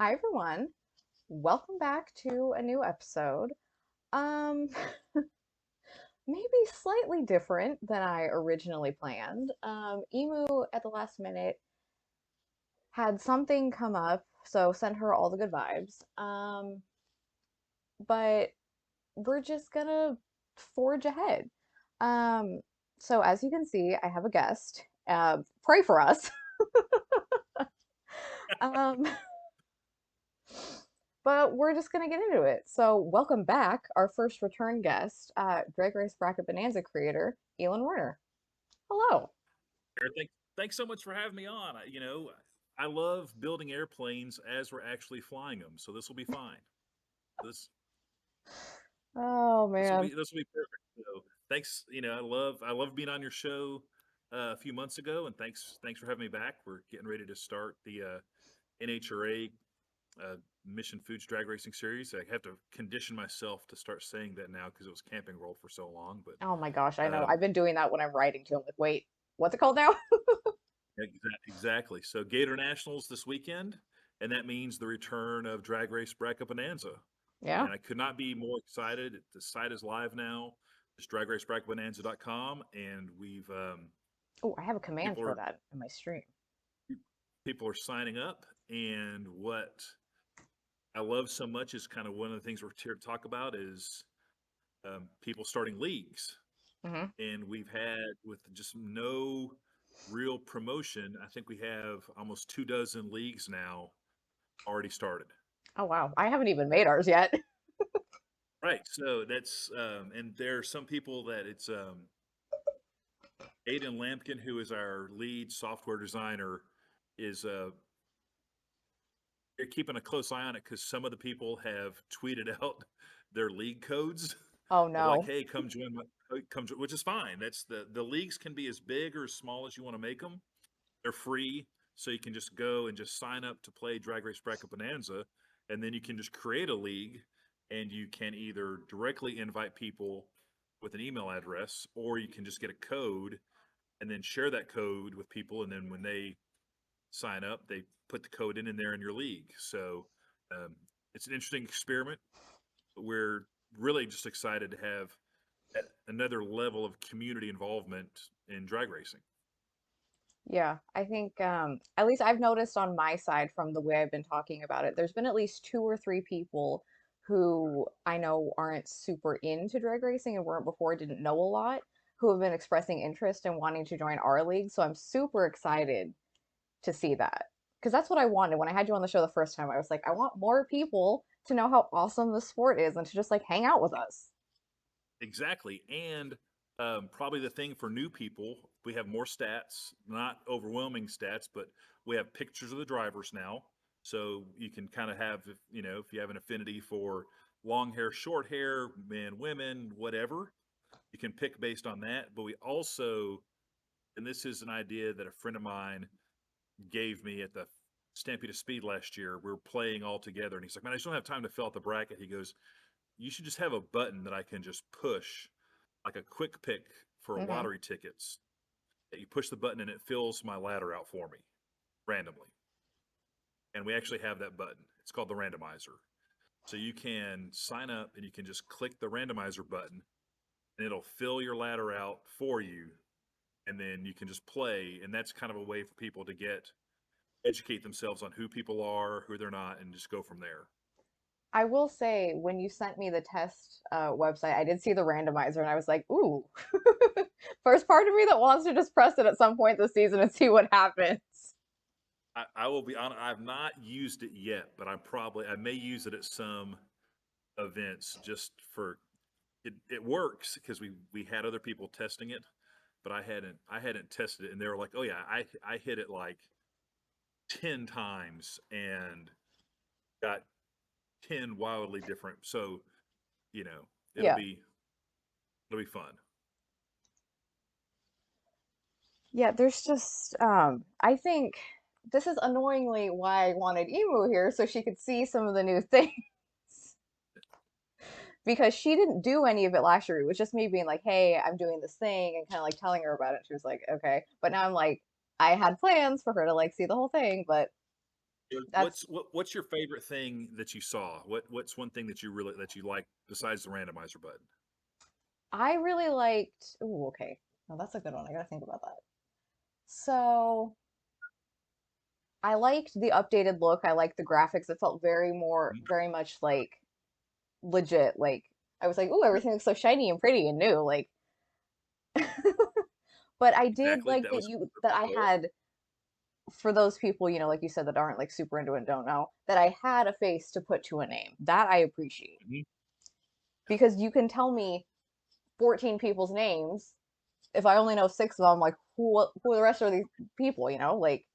Hi everyone. Welcome back to a new episode. Um, Maybe slightly different than I originally planned. Emu at the last minute had something come up, so sent her all the good vibes. But we're just gonna forge ahead. Um, so as you can see, I have a guest. Pray for us. Um, But we're just gonna get into it. So, welcome back, our first return guest, Drag Race Bracket Bonanza creator, Elon Werner. Hello. Thanks so much for having me on. I love building airplanes as we're actually flying them, so this will be fine. This Oh this will man. be this will be perfect. So thanks. I love being on your show a few months ago, and thanks for having me back. We're getting ready to start the NHRA Mission Foods Drag Racing Series. I have to condition myself to start saying that now because it was Camping World for so long. But Oh my gosh, I know. um, I've been doing that when I'm writing to him. Like, wait, what's it called now? exactly. So Gator Nationals this weekend, and that means the return of Drag Race Bracket Bonanza. Yeah. And I could not be more excited. The site is live now. It's dragracebracketbonanza.com, and we've Oh, I have a command people for are that in my stream. people are signing up. And what I love so much is kind of one of the things we're here to talk about is people starting leagues. Hmm. And we've had with just no real promotion. I think we have almost 2 dozen leagues now already started. Oh wow, I haven't even made ours yet. Right. So and there are some people that it's Aiden Lampkin, who is our lead software designer, is they're keeping a close eye on it because some of the people have tweeted out their league codes Oh of like, no. "Hey, which is fine. That's the leagues can be as big or as small as you want to make them. They're free, so you can just go and just sign up to play Drag Race Bracket Bonanza, and then you can just create a league, and you can either directly invite people with an email address, or you can just get a code and then share that code with people, and then when they sign up, they put the code in there in your league. So um, it's an interesting experiment. We're really just excited to have another level of community involvement in drag racing. Yeah, I think at least I've noticed on my side from the way I've been talking about it, there's been at least two or three people who I know aren't super into drag racing and weren't before, didn't know a lot, who have been expressing interest in wanting to join our league. So I'm super excited to see that. Because that's what I wanted when I had you on the show the first time. I was like, I want more people to know how awesome the sport is and to just like hang out with us. Exactly. And probably the thing for new people, we have more stats, not overwhelming stats, but we have pictures of the drivers now. So you can kind of have, if you have an affinity for long hair, short hair, men, women, whatever, you can pick based on that. But we also, and this is an idea that a friend of mine gave me at the Stampede of Speed last year. We were playing all together, and he's like, "Man, I just don't have time to fill out the bracket." He goes, "You should just have a button that I can just push, like a quick pick for Hmm. lottery tickets. That you push the button and it fills my ladder out for me randomly." And we actually have that button. It's called the randomizer. So you can sign up and you can just click the randomizer button, and it'll fill your ladder out for you. And then you can just play. And that's kind of a way for people to educate themselves on who people are, who they're not, and just go from there. I will say, when you sent me the test website, I did see the randomizer and I was like, ooh. First part of me that wants to just press it at some point this season and see what happens. I will be honest, I've not used it yet, but I may use it at some events just for it works because we had other people testing it, but I hadn't tested it, and they were like, "Oh yeah, I hit it like 10 times and got 10 wildly different." So you know it'll Yeah. be it'll be fun. Yeah, there's just I think this is annoyingly why I wanted Emu here so she could see some of the new things. Because she didn't do any of it last year. It was just me being like, "Hey, I'm doing this thing," and kind of like telling her about it. She was like, "Okay." But now I'm like, I had plans for her to like see the whole thing, but That's What's your favorite thing that you saw? What's one thing that you like besides the randomizer button? I really liked. Ooh, okay. No, that's a good one. I gotta think about that. So I liked the updated look. I liked the graphics. It felt Mhm. very much like legit. Like I was like, ooh, Yep, everything looks so shiny and pretty and new. Like, but I did exactly. like That was that I my goal. had for those people, like you said, that aren't like super into it and don't know, that I had a face to put to a name. That I appreciate Mhm. because you can tell me 14 people's names. If I only know six of them, like who are the rest of these people? Like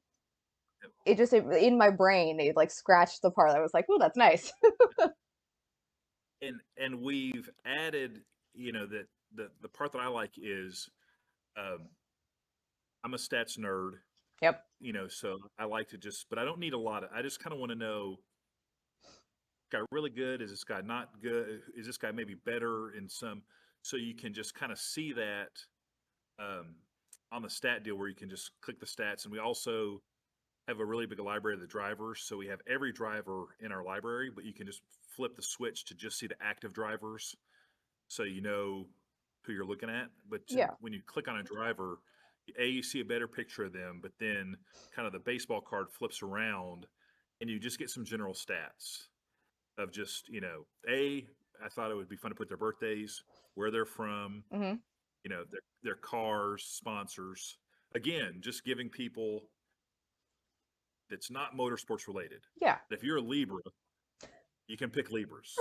Yep. in my brain, it like scratched the part that was like, oh, that's nice. And we've added, that the part that I like is um, I'm a stats nerd, Yep. so I like to just, but I don't need a lot of. I just kind of want to know, guy really good? Is this guy not good? Is this guy maybe better in some? So you can just kind of see that um, on the stat deal where you can just click the stats. And we also have a really big library of the drivers. So we have every driver in our library, but you can just flip the switch to just see the active drivers. So you know who you're looking at. But Yeah. when you click on a driver, you see a better picture of them, but then kind of the baseball card flips around and you just get some general stats of just, I thought it would be fun to put their birthdays, where they're from, Hmm. their cars, sponsors. Again, just giving people that's not motorsports related. Yeah. If you're a Libra, you can pick Libras.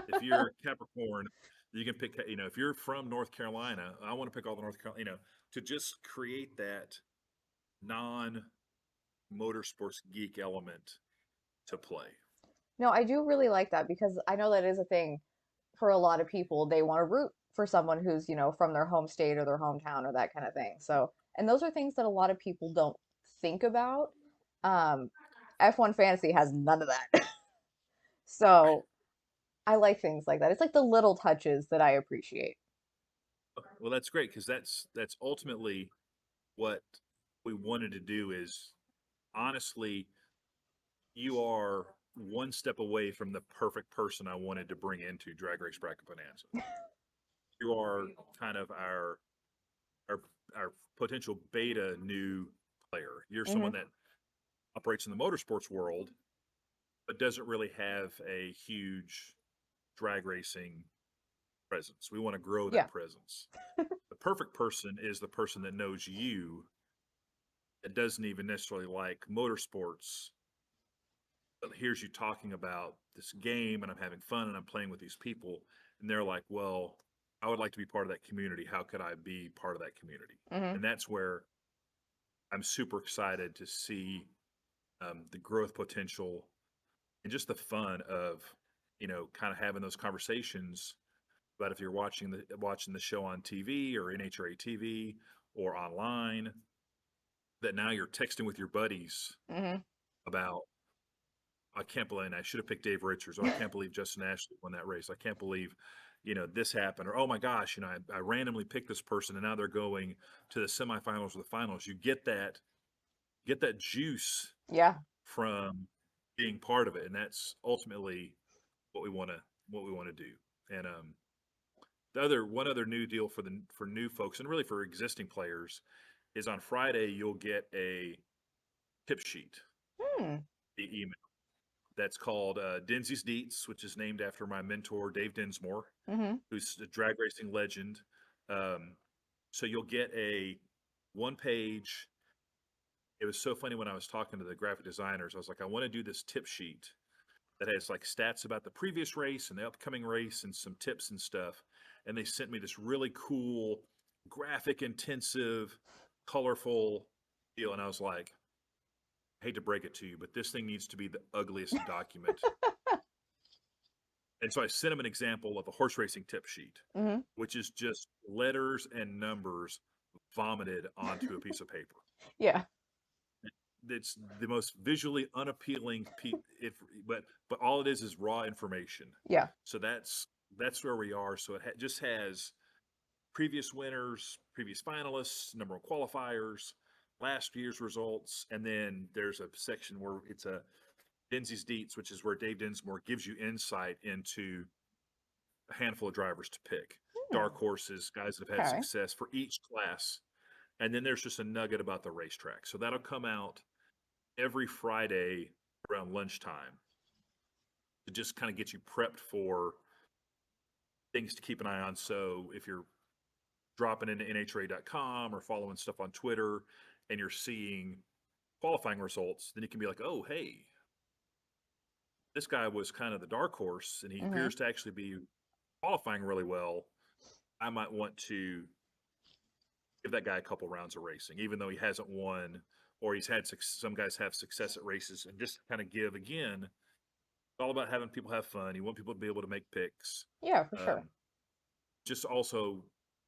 If you're a Capricorn, you can pick, if you're from North Carolina, I want to pick all the North Carolina, to just create that non motorsports geek element to play. No, I do really like that because I know that is a thing for a lot of people. They want to root for someone who's, from their home state or their hometown or that kind of thing. So, and those are things that a lot of people don't think about. Um, F1 Fantasy has none of that. Right. So, I like things like that. It's like the little touches that I appreciate. Okay. Well, that's great because that's ultimately what we wanted to do is honestly, you are one step away from the perfect person I wanted to bring into Drag Race Bracket Bonanza. You are kind of our our potential beta new player. You're Hmm. someone that operates in the motorsports world, but doesn't really have a huge drag racing presence. We want to grow Yeah. that presence. The perfect person is the person that knows you, that doesn't even necessarily like motorsports, but hears you talking about this game and I'm having fun and I'm playing with these people. And they're like, well, I would like to be part of that community. How could I be part of that community? Hmm. And that's where I'm super excited to see the growth potential and just the fun of, kind of having those conversations about if you're watching the show on TV or NHRA TV or online, that now you're texting with your buddies Hmm. about, I can't believe I should have picked Dave Richards. Oh, I can't believe Justin Ashley won that race. I can't believe, this happened. Or, oh my gosh, I randomly picked this person and now they're going to the semifinals or the finals. You get that juice Yeah. from being part of it. And that's ultimately what we want to, what we want to do. And, one other new deal for new folks and really for existing players is on Friday you'll get a tip sheet, Hmm. the email that's called Denzi's Deets, which is named after my mentor Dave Dinsmore, Hmm. who's a drag racing legend. Um, so you'll get a one page. It was so funny when I was talking to the graphic designers. I was like, I want to do this tip sheet that has like stats about the previous race and the upcoming race and some tips and stuff. And they sent me this really cool, graphic intensive, colorful deal. And I was like, I hate to break it to you, but this thing needs to be the ugliest document. And so I sent him an example of a horse racing tip sheet, Hmm. which is just letters and numbers vomited onto a piece of paper. Yeah. It's the most visually unappealing if but all it is raw information. Yeah. So that's where we are. So it just has previous winners, previous finalists, number of qualifiers, last year's results, and then there's a section where it's Denzi's Deets, which is where Dave Dinsmore gives you insight into a handful of drivers to pick, Hmm. dark horses, guys that have had Okay. success for each class. And then there's just a nugget about the racetrack. So that'll come out every Friday around lunchtime to just kind of get you prepped for things to keep an eye on. So if you're dropping into nhra.com or following stuff on Twitter and you're seeing qualifying results, then you can be like, oh, hey, this guy was kind of the dark horse and he Hmm. appears to actually be qualifying really well. I might want to give that guy a couple rounds of racing, even though he hasn't won or he's had some guys have success at races, and just kind of give again. It's all about having people have fun. You want people to be able to make picks. Yeah, for sure. Um, just also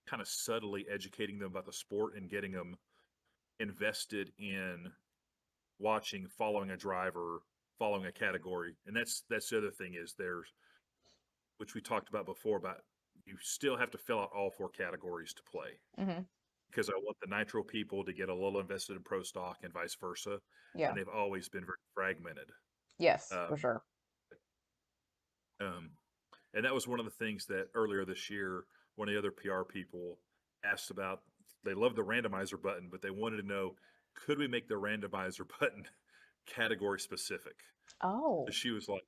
kind of subtly educating them about the sport and getting them invested in watching, following a driver, following a category. And that's the other thing is there's, which we talked about before, about you still have to fill out all 4 categories to play, Hmm. because I want the nitro people to get a little invested in pro stock and vice versa. Yeah. And they've always been very fragmented. Yes, for Um, sure. um, and that was one of the things that earlier this year, one of the other PR people asked about. They loved the randomizer button, but they wanted to know, could we make the randomizer button category specific? So Oh. she was like,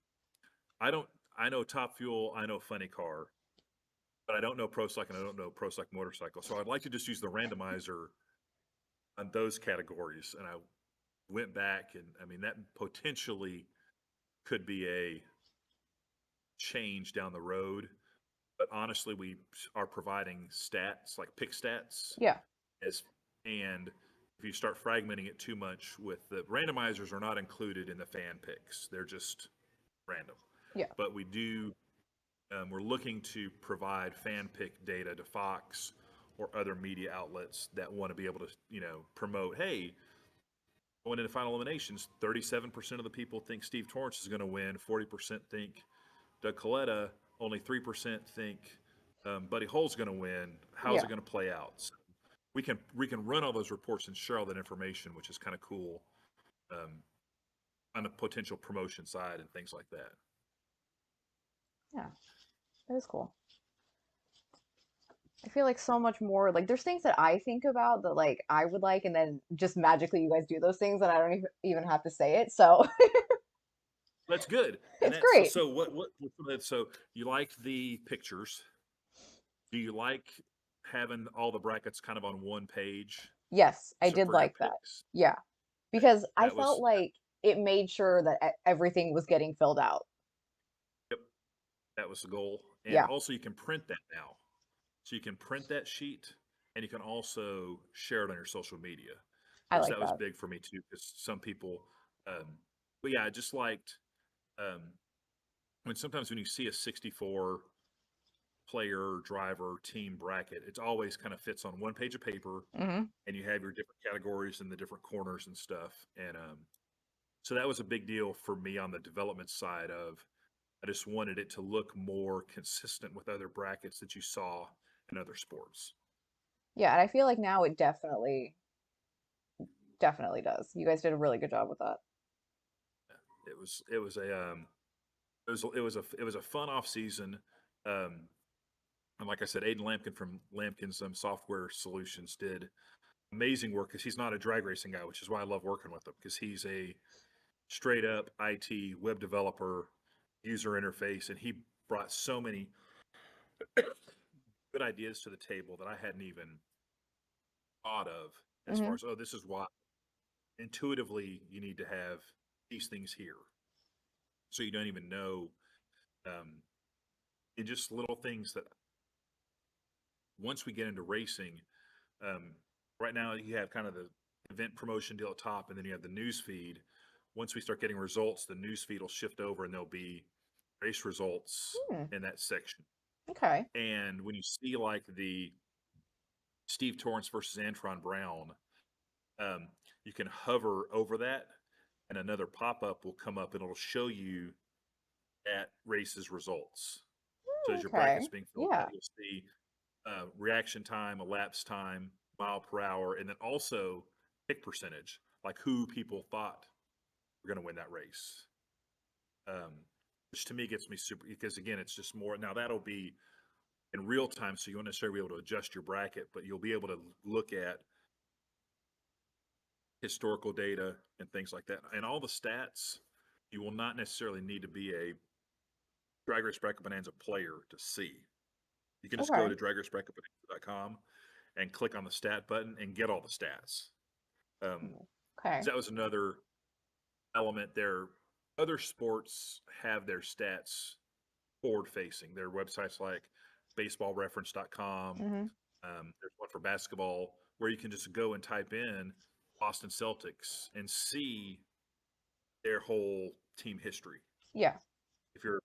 I don't, I know Top Fuel, I know Funny Car, but I don't know Pro Stock and I don't know Pro Stock Motorcycle. So I'd like to just use the randomizer on those categories. And I went back, and I mean, that potentially could be a change down the road. But honestly, we are providing stats, like pick stats, Yeah. as and if you start fragmenting it too much, with the randomizers are not included in the fan picks; they're just random. Yeah. But we do, we're looking to provide fan pick data to Fox or other media outlets that want to be able to, promote. Hey, going into final eliminations, 37% of the people think Steve Torrance is going to win. 40% think Doug Coletta. Only 3% think Buddy Hull's going to win. How's Yeah. it going to play out? So we can run all those reports and share all that information, which is kind of cool, um, on the potential promotion side and things like that. Yeah. That is cool. I feel like so much more like there's things that I think about that like I would like, and then just magically you guys do those things and I don't even have to say it. So That's good. And it's that's great. so. So you like the pictures? Do you like having all the brackets kind of on one page? Yes, I So did for your like that. picks, Yeah, because I that felt was like it made sure that everything was getting filled out. yep, that was the goal. And Yeah, also, you can print that now. So you can print that sheet, and you can also share it on your social media, I which like that was that. big for me too, because some people. But yeah, I just liked um, when sometimes when you see a 64 player, driver, team bracket, it always kind of fits on one page of paper, Hmm. and you have your different categories and the different corners and stuff. And so that was a big deal for me on the development side of. I just wanted it to look more consistent with other brackets that you saw in other sports. Yeah, and I feel like now it definitely does. You guys did a really good job with that. It was a fun off season. Um, and like I said, Aiden Lampkin from Lampkin's Software Solutions did amazing work, because he's not a drag racing guy, which is why I love working with him, because he's a straight up IT web developer, user interface, and he brought so many good ideas to the table that I hadn't even thought of, as far Hmm. as, oh, this is why intuitively you need to have these things here, so you don't even know, um, in just little things that once we get into racing, um, right now you have kind of the event promotion deal at top, and then you have the news feed. Once we start getting results, the news feed will shift over and there'll be race results Hmm. in that section. Okay. And when you see like the Steve Torrance versus Antron Brown, um, you can hover over that, and another pop-up will come up and it'll show you that race's results. So as your Okay. bracket's being filled out, Yeah. you'll see reaction time, elapsed time, mile per hour, and then also pick percentage, like who people thought were going to win that race. which to me gets me super, because again, it's just more, now that'll be in real time, so you won't necessarily be able to adjust your bracket, but you'll be able to look at historical data and things like that. And all the stats, you will not necessarily need to be a Drag Race Bracket Bonanza player to see. You can just go Okay. to dragracebracketbonanza.com and click on the stat button and get all the stats. Okay. That was another element there. Other sports have their stats forward facing. There are websites like baseballreference.com. Mm-hmm. There's one for basketball where you can just go and type in Boston Celtics and see their whole team history. Yeah. If you're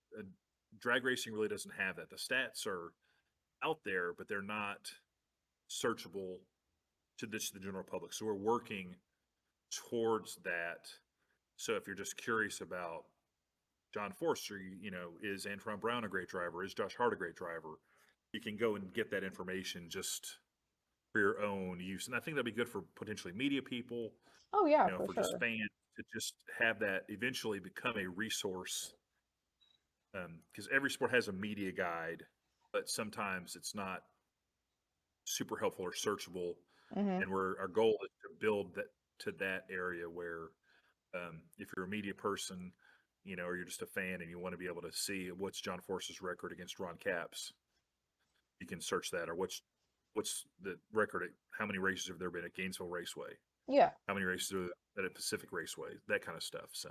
drag racing really doesn't have that. The stats are out there, but they're not searchable to the general public. So we're working towards that. So if you're just curious about John Forster, is Antoine Brown a great driver? Is Josh Hart a great driver? You can go and get that information just for your own use. And I think that'd be good for potentially media people, Oh yeah, for for just sure. fans to just have that eventually become a resource. Because every sport has a media guide, but sometimes it's not super helpful or searchable. Mm-hmm. And our goal is to build that to that area where if you're a media person, or you're just a fan and you want to be able to see what's John Force's record against Ron Capps, you can search that, or what's the record at how many races have there been at Gainesville Raceway, Yeah. how many races are there at Pacific Raceway, that kind of stuff. So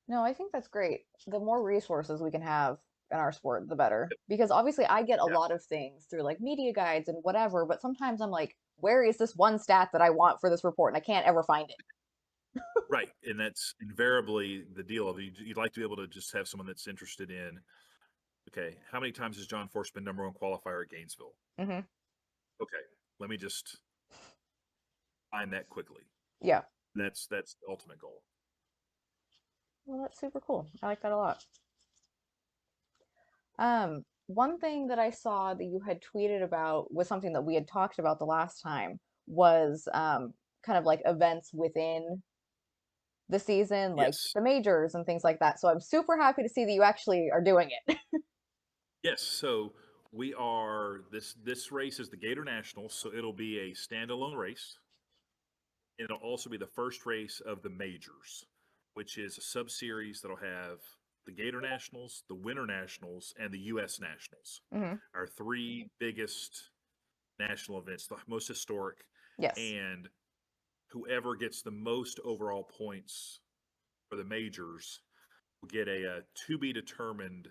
No, I think that's great. The more resources we can have in our sport, the better. Because obviously I get a yeah, lot of things through like media guides and whatever, but sometimes I'm like, where is this one stat that I want for this report? And I can't ever find it. right, and that's invariably the deal of you'd like to be able to just have someone that's interested in, okay, how many times has John Force been number one qualifier at Gainesville? Mm-hmm. Okay, let me just find that quickly. Yeah. That's the ultimate goal. Well, that's super cool. I like that a lot. One thing that I saw that you had tweeted about was something that we had talked about the last time was kind of like events within the season, like Yes, the majors and things like that. So I'm super happy to see that you actually are doing it. yes. So we are this race is the Gator Nationals, so it'll be a standalone race. It'll also be the first race of the majors, which is a sub series that'll have the Gator Nationals, the Winter Nationals, and the U.S. Nationals. Hmm. Our three biggest national events, the most historic, Yes. and whoever gets the most overall points for the majors will get a to be determined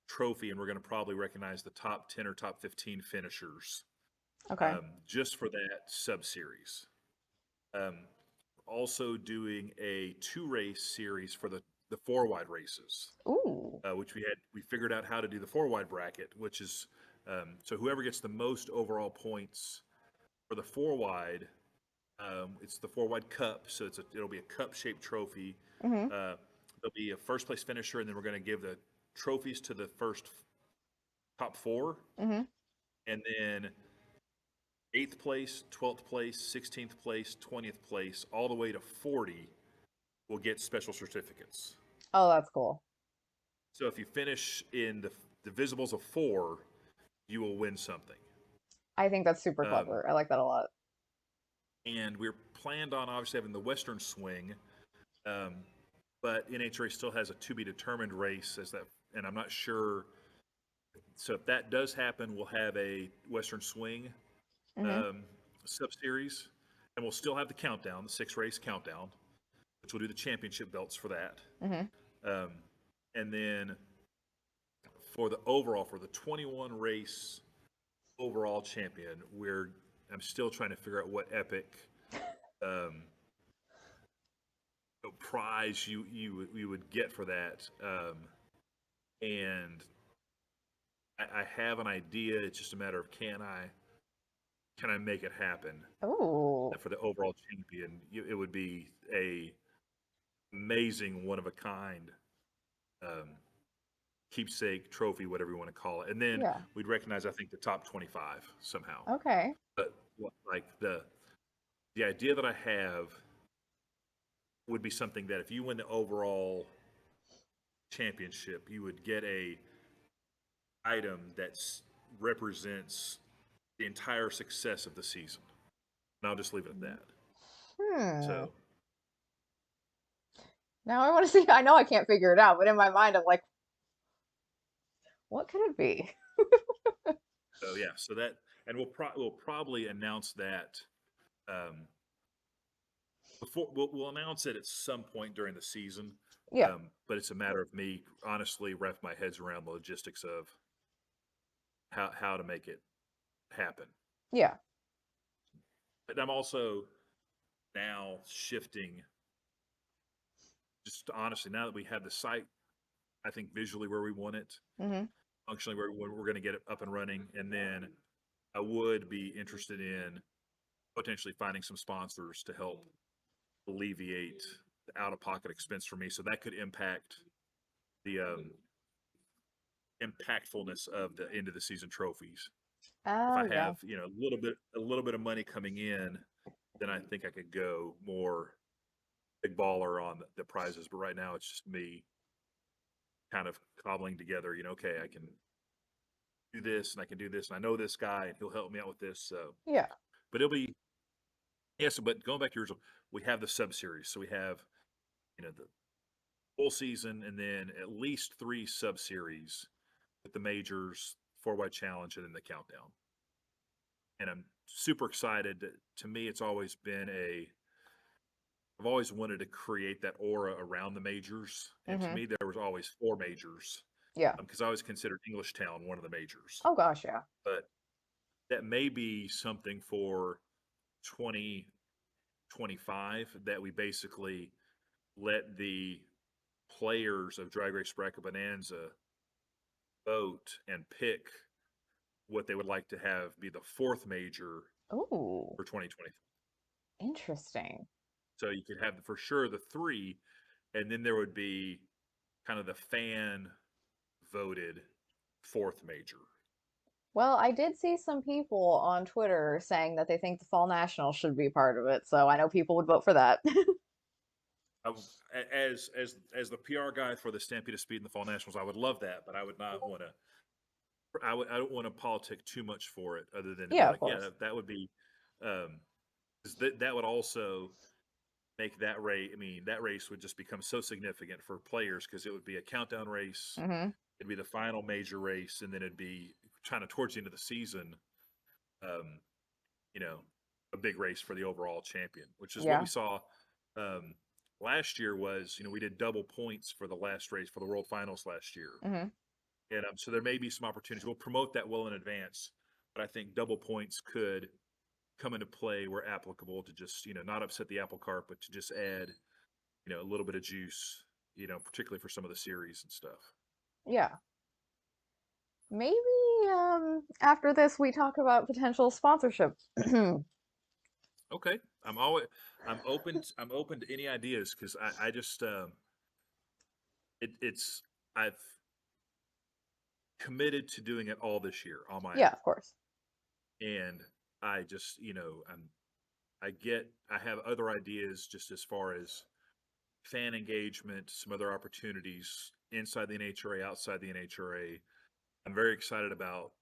trophy, and we're going to probably recognize the top 10 or top 15 finishers Okay. just for that sub series. Um, also doing a two race series for the four wide races, Ooh. which we figured out how to do the four wide bracket, which is so whoever gets the most overall points for the four wide, it's the four wide cup, so it'll be a cup shaped trophy. Hmm. There'll be a first place finisher, and then we're going to give the trophies to the first top four, Hmm. and then eighth place, 12th place, 16th place, 20th place, all the way to 40 will get special certificates. Oh, that's cool. So if you finish in the visibles of four, you will win something. I think that's super Um, clever. I like that a lot. and we're planned on obviously having the Western Swing, um, but NHRA still has a to be determined race as that, and I'm not sure. So if that does happen, we'll have a Western Swing Hmm. um, sub series, and we'll still have the countdown, the 6 race countdown, which will do the championship belts for that. Hmm. Um, and then for the 21 race overall champion, I'm still trying to figure out what epic um, prize you would get for that. And I have an idea. It's just a matter of can I make it happen Ooh. for the overall champion? It would be a amazing one of a kind um, keepsake trophy, whatever you want to call it. And then Yeah. we'd recognize, I think, the top 25 somehow. Okay. But like the idea that I have would be something that if you win the overall championship, you would get a item that represents the entire success of the season. And I'll just leave it at that. Hmm. So, Now I want to see. I know I can't figure it out, but in my mind, I'm like, what could it be? so yeah, so that, and we'll probably announce that um, before we'll announce it at some point during the season. Yeah. But it's a matter of me honestly wrap my heads around the logistics of how to make it happen. Yeah. But I'm also now shifting, just honestly, now that we have the site, I think visually where we want it, Hmm. functionally where we're going to get it up and running, and then I would be interested in potentially finding some sponsors to help alleviate the out-of-pocket expense for me. So that could impact the impactfulness of the end of the season trophies. If Oh, I yeah. have a little bit of money coming in, then I think I could go more big baller on the prizes. But right now, it's just me kind of cobbling together. Okay, I can do this and I can do this, and I know this guy, and he'll help me out with this. So, Yeah. but it'll be yes. But going back to yours, we have the sub series, so we have the full season, and then at least 3 sub series with the majors, 4 Wide Challenge, and then the countdown. And I'm super excited. To me, it's always been I've always wanted to create that aura around the majors, and to Hmm. me, there was always 4 majors Yeah. because I always considered Englishtown one of the majors. Oh gosh, yeah. But that may be something for 2025 that we basically let the players of Drag Race Bracket Bonanza vote and pick what they would like to have be the 4th major Oh, for 2020. interesting. So you could have for sure the 3, and then there would be kind of the fan voted 4th major. Well, I did see some people on Twitter saying that they think the Fall National should be part of it, so I know people would vote for that. I, as the PR guy for the Stampede of Speed and the Fall Nationals, I would love that, but I would not want to. I don't want to politic too much for it, other than to be Yeah, of like, yeah, course. that would be, 'cause that would also make that race. I mean, that race would just become so significant for players because it would be a countdown race. Hmm. It'd be the final major race, and then it'd be kind of towards the end of the season. Um, you know, a big race for the overall champion, which is what we Yeah. saw um, last year. Was we did double points for the last race for the World Finals last year, Hmm. and so there may be some opportunities. We'll promote that well in advance, but I think double points could come into play where applicable to just not upset the apple cart, but to just add a little bit of juice, particularly for some of the series and stuff. Yeah. Maybe after this we talk about potential sponsorship. Okay, I'm open to any ideas because I just it's I've committed to doing it all this year on my Yeah, own, of course. and I just I have other ideas just as far as fan engagement, some other opportunities inside the NHRA, outside the NHRA. I'm very excited about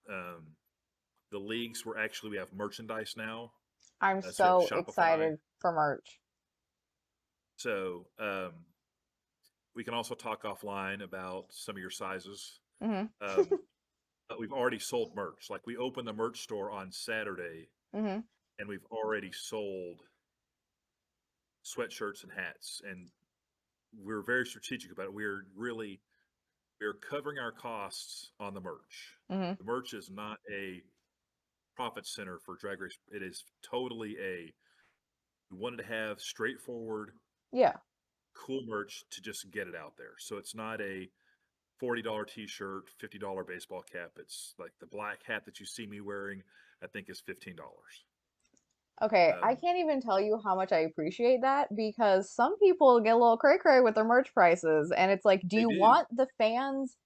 the leagues where actually we have merchandise now. I'm So we have so Shopify. excited for merch. So we can also talk offline about some of your sizes. Hmm. Um, but we've already sold merch. Like we opened the merch store on Saturday, Hmm. and we've already sold sweatshirts and hats. And we're very strategic about it. We're covering our costs on the merch. Hmm. The merch is not a profit center for Drag Race. It is totally we wanted to have straightforward, Yeah. cool merch to just get it out there. So it's not a $40 t-shirt, $50 baseball cap. It's like the black hat that you see me wearing, I think is $15. Okay, I can't even tell you how much I appreciate that because some people get a little cray-cray with their merch prices, and it's like, do They you do. want the fans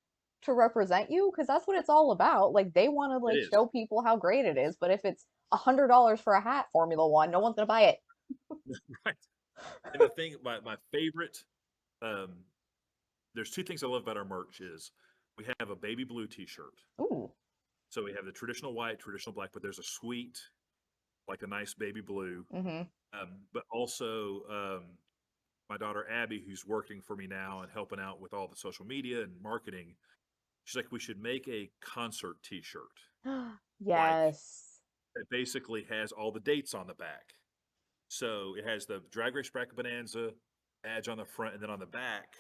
to represent you? Because that's what it's all about. Like, they want to It like is. show people how great it is, but if it's $100 for a hat, Formula One, no one's gonna buy it. Right. And the thing, my favorite um there's two things I love about our merch is we have a baby blue T-shirt. Ooh. So we have the traditional white, traditional black, but there's a sweet, like a nice baby blue. Mm-hmm. But also, my daughter Abby, who's working for me now and helping out with all the social media and marketing, she's like, we should make a concert T-shirt. Like Yes. it basically has all the dates on the back. So it has the Drag Race Bracket Bonanza badge on the front, and then on the back,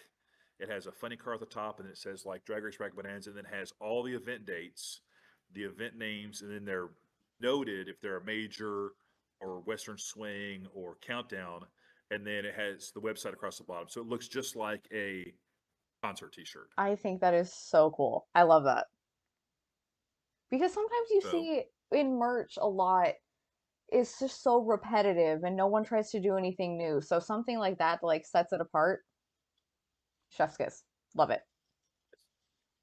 it has a funny car at the top, and it says like Drag Race Bracket Bonanza, and then has all the event dates, the event names, and then they're noted if they're a major or Western Swing or Countdown, and then it has the website across the bottom. So it looks just like a concert T-shirt. I think that is so cool. I love that. Because sometimes you So see in merch a lot, it's just so repetitive and no one tries to do anything new. So something like that like sets it apart. Chef's kiss. Love it.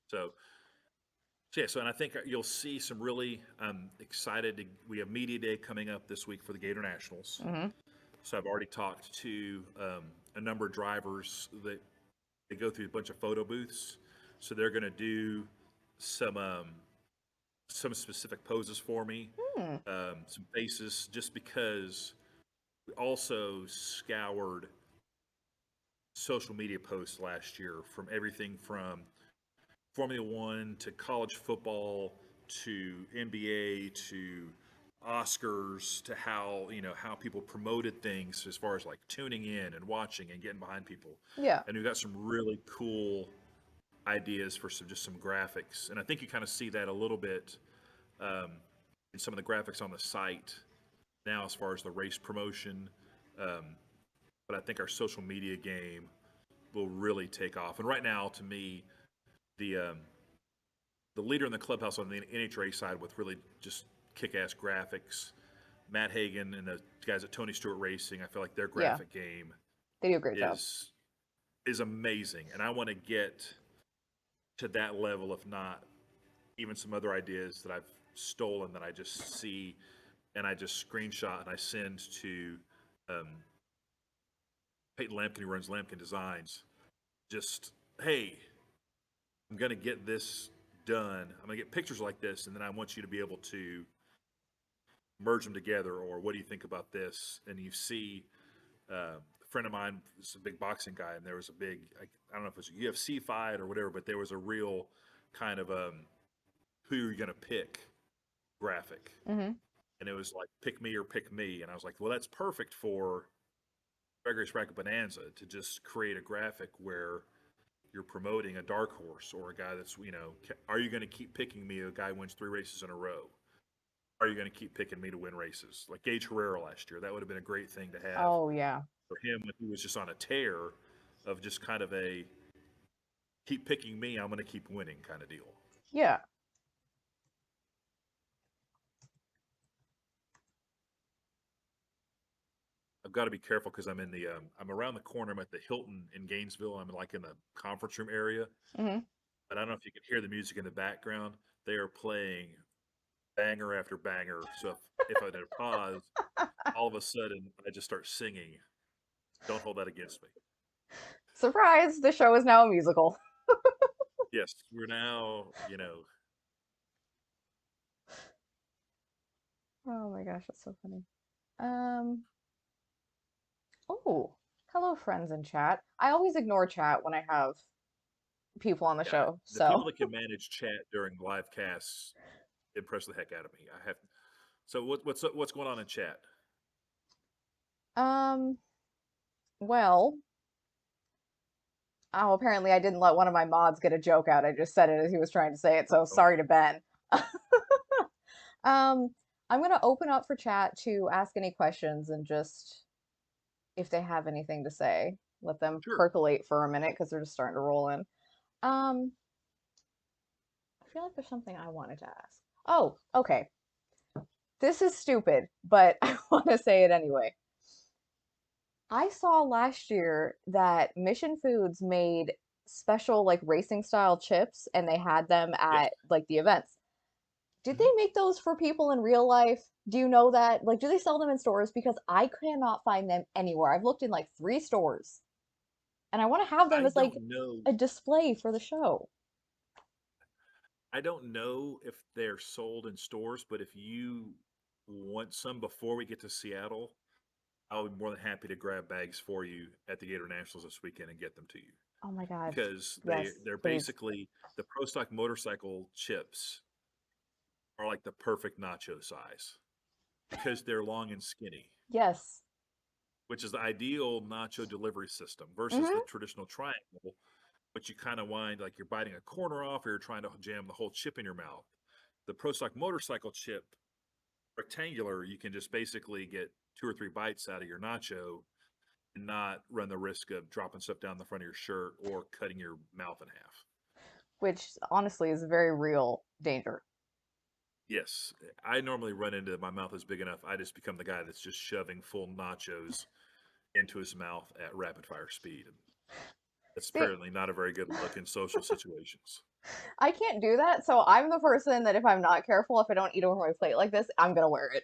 so yeah, so and I think you'll see some really excited. We have media day coming up this week for the Gator Nationals. Hmm. So I've already talked to a number of drivers that they go through a bunch of photo booths. So they're going to do some specific poses for me, Hmm. some faces, just because we also scoured social media posts last year from everything from Formula One to college football to NBA to Oscars to how people promoted things as far as like tuning in and watching and getting behind people. Yeah. And we've got some really cool ideas for some graphics, and I think you kind of see that a little bit um, in some of the graphics on the site now as far as the race promotion. Um, but I think our social media game will really take off. And right now, to me, the um, the leader in the clubhouse on the NHRA side with really just kick-ass graphics. Matt Hagan and the guys at Tony Stewart Racing, I feel like their Yeah. graphic game They do a great job. is is amazing, and I want to get to that level, if not even some other ideas that I've stolen that I just see and I just screenshot and I send to um, Peyton Lampkin, who runs Lampkin Designs. Just hey, I'm gonna get this done. I'm gonna get pictures like this, and then I want you to be able to merge them together. Or what do you think about this? And you see, a friend of mine is a big boxing guy, and there was a big, I don't know if it was a UFC fight or whatever, but there was a real kind of who you're gonna pick graphic, Hmm. and it was like pick me or pick me, and I was like, well, that's perfect for Drag Race Bracket Bonanza to just create a graphic where you're promoting a dark horse or a guy that's, are you going to keep picking me? A guy wins 3 races in a row. Are you going to keep picking me to win races? Like Gage Herrera last year, that would have been a great thing to have Oh yeah. for him when he was just on a tear of just kind of a keep picking me, I'm going to keep winning kind of deal. Yeah. I've got to be careful because I'm around the corner. I'm at the Hilton in Gainesville. I'm like in the conference room area. Hmm. But I don't know if you can hear the music in the background. They are playing banger after banger. So if I did a pause, all of a sudden I just start singing. Don't hold that against me. Surprise! The show is now a musical. Yes, we're now, Oh my gosh, that's so funny. Um, oh, hello friends in chat. I always ignore chat when I have people on the yeah, show, the people so that can manage chat during live casts impress the heck out of me. I have. So what's going on in chat? um, well, oh, apparently I didn't let one of my mods get a joke out. I just said it as he was trying to say it, so Oh sorry no. to Ben. Um, I'm gonna open up for chat to ask any questions and just if they have anything to say, let them Sure. percolate for a minute because they're just starting to roll in. Um, I feel like there's something I wanted to ask. Oh, okay. This is stupid, but I want to say it anyway. I saw last year that Mission Foods made special like racing style chips and they had them Yes. at like the events. Did Hmm. they make those for people in real life? Do you know that? Like, do they sell them in stores? Because I cannot find them anywhere. I've looked in like 3 stores. and I want to have them I as like don't know. a display for the show. I don't know if they're sold in stores, but if you want some before we get to Seattle, I'll be more than happy to grab bags for you at the Gator Nationals this weekend and get them to you Oh my God. because Yes, they're please. basically the Pro Stock motorcycle chips are like the perfect nacho size because they're long and skinny, Yes. which is the ideal nacho delivery system versus the Hmm. traditional triangle, which you kind of wind like you're biting a corner off or you're trying to jam the whole chip in your mouth. The Pro Stock motorcycle chip, rectangular, you can just basically get 2 or 3 bites out of your nacho and not run the risk of dropping stuff down the front of your shirt or cutting your mouth in half. Which honestly is a very real danger. Yes, I normally run into my mouth is big enough. I just become the guy that's just shoving full nachos into his mouth at rapid fire speed. And that's See, apparently not a very good look in social situations. I can't do that, so I'm the person that if I'm not careful, if I don't eat over my plate like this, I'm gonna wear it.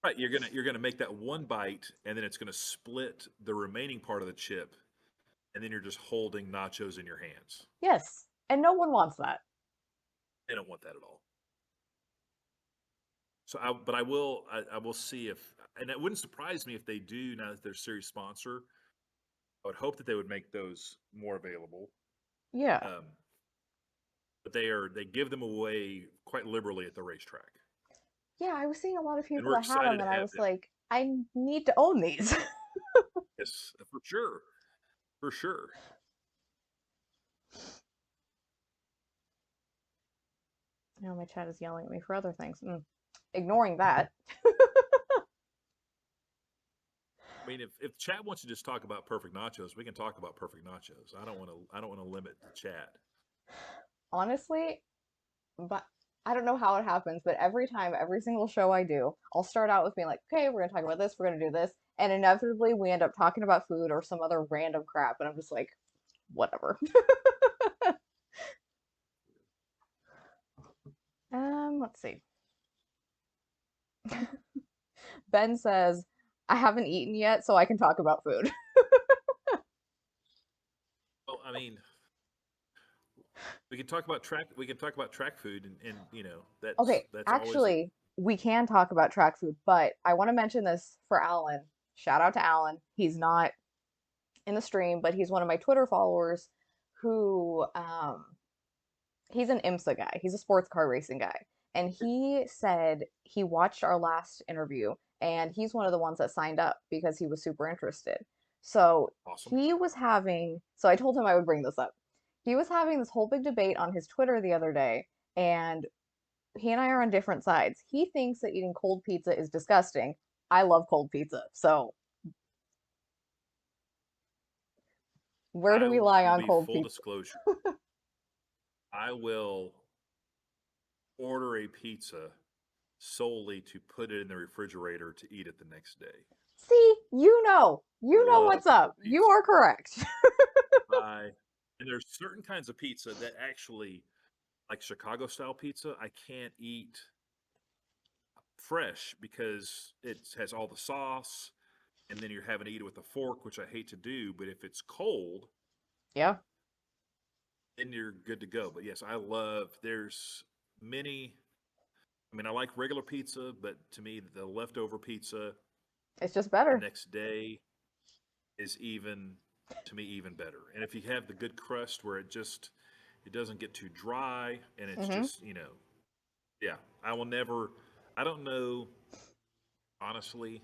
Right, you're gonna make that one bite, and then it's gonna split the remaining part of the chip, and then you're just holding nachos in your hands. Yes, and no one wants that. They don't want that at all. So, but I will see if, and it wouldn't surprise me if they do now that they're a series sponsor. I would hope that they would make those more available. Yeah. Um, but they give them away quite liberally at the racetrack, Yeah, I was seeing a lot of and people we're that had excited them, to and I have was them. like, I need to own these. Yes, for sure, for sure. Now my chat is yelling at me for other things. Ignoring that. I mean, if chat wants to just talk about perfect nachos, we can talk about perfect nachos. I don't want to limit the chat. Honestly, but I don't know how it happens, but every time, every single show I do, I'll start out with being like, okay, we're gonna talk about this, we're gonna do this, and inevitably we end up talking about food or some other random crap, and I'm just like, whatever. Let's see. Ben says, I haven't eaten yet, so I can talk about food. Well, I mean, we can talk about track. We can talk about track food, and Okay, that's always actually, we can talk about track food, but I want to mention this for Alan. Shout out to Alan. He's not in the stream, but he's one of my Twitter followers who he's an IMSA guy. He's a sports car racing guy. And he said he watched our last interview and he's one of the ones that signed up because he was super interested. So awesome. he was having, so I told him I would bring this up. He was having this whole big debate on his Twitter the other day, and he and I are on different sides. He thinks that eating cold pizza is disgusting. I love cold pizza. So where do I we lie will on be cold full pizza? disclosure. I will order a pizza solely to put it in the refrigerator to eat it the next day. See, I you know love what's up. cold You pizza. are correct. I and there's certain kinds of pizza that actually, like Chicago style pizza, I can't eat fresh because it has all the sauce, and then you're having to eat it with a fork, which I hate to do. But if it's cold, Yeah. then you're good to go. But yes, I love. There's many. I mean, I like regular pizza, but to me, the leftover pizza It's just the better. next day is even to me even better. And if you have the good crust where it doesn't get too dry and it's Hmm. just, yeah, I will never I don't know honestly,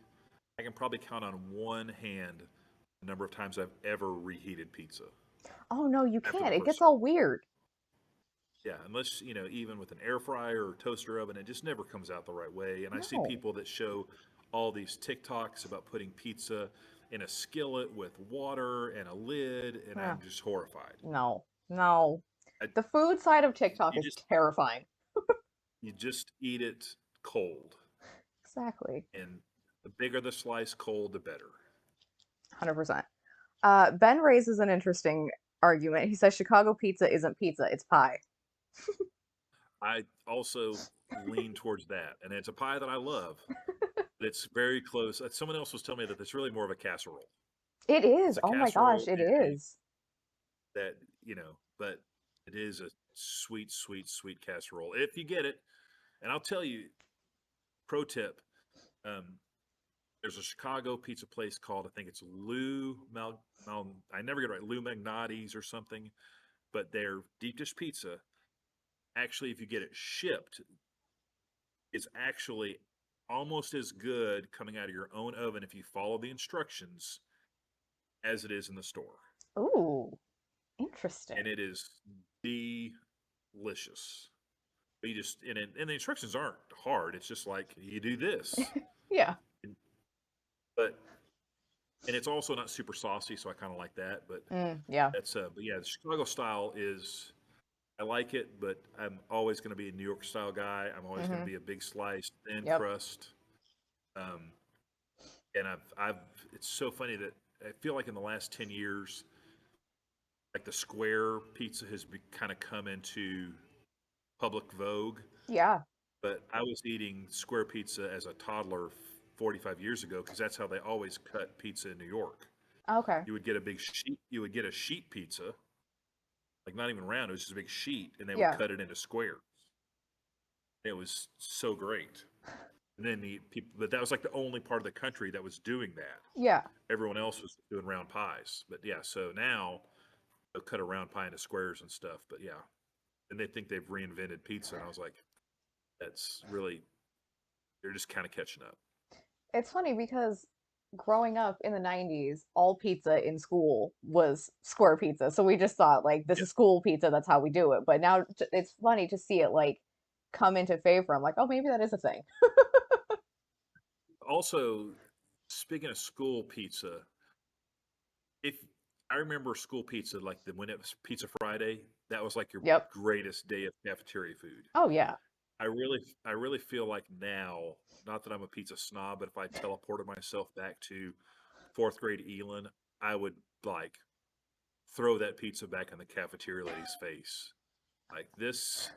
I can probably count on one hand the number of times I've ever reheated pizza Oh no, you after the can't. It first gets serve. all weird. Yeah, unless, even with an air fryer or toaster oven, it just never comes out the right way. And I see No. people that show all these TikToks about putting pizza in a skillet with water and a lid, and Yeah. I'm just horrified. No. No. I, The food side of TikTok you is just terrifying. you just eat it cold, Exactly. and the bigger the slice cold, the better. 100%. Ben raises an interesting argument. He says Chicago pizza isn't pizza, it's pie. I also lean towards that, and it's a pie that I love. But it's very close. Someone else was telling me that it's really more of a casserole. It It's is. a Oh my gosh, casserole it in a is. that but it is a sweet, sweet, sweet casserole if you get it. And I'll tell you, pro tip: um, there's a Chicago pizza place called, I think it's I never get it right, Lou Magnotti's or something, but their deep dish pizza, actually, if you get it shipped, it's actually almost as good coming out of your own oven if you follow the instructions as it is in the store. Ooh, And interesting. it is delicious. But and the instructions aren't hard. It's just like you do this. Yeah. And, but and it's also not super saucy, so I kind of like that. Yeah. But yeah, the Chicago style is, I like it, but I'm always going to be a New York style guy. I'm always going to Mm-hmm. be a big slice, thin Yep. crust. Um, and it's so funny that I feel like in the last 10 years, like the square pizza has kind of come into public vogue. Yeah. But I was eating square pizza as a toddler 45 years ago because that's how they always cut pizza in New York. Okay. You would get a big sheet. You would get a sheet pizza, like not even round. It was just a big sheet, and they would Yeah. cut it into squares. It was so great. And then the people, but that was like the only part of the country that was doing that. Yeah. Everyone else was doing round pies. But yeah, so now they'll cut a round pie into squares and stuff. But yeah, and they think they've reinvented pizza, and I was like, that's really, they're just kind of catching up. It's funny because growing up in the 90s, all pizza in school was square pizza. So we just thought like this Yeah. is school pizza, that's how we do it. But now it's funny to see it like come into favor. I'm like, "Oh, maybe that is a thing." Also, speaking of school pizza, if I remember school pizza, like when it was Pizza Friday, that was like your Yep. greatest day of cafeteria food. Oh yeah. I really feel like now, not that I'm a pizza snob, but if I teleported myself back to fourth grade Elon, I would like throw that pizza back in the cafeteria lady's face. Like this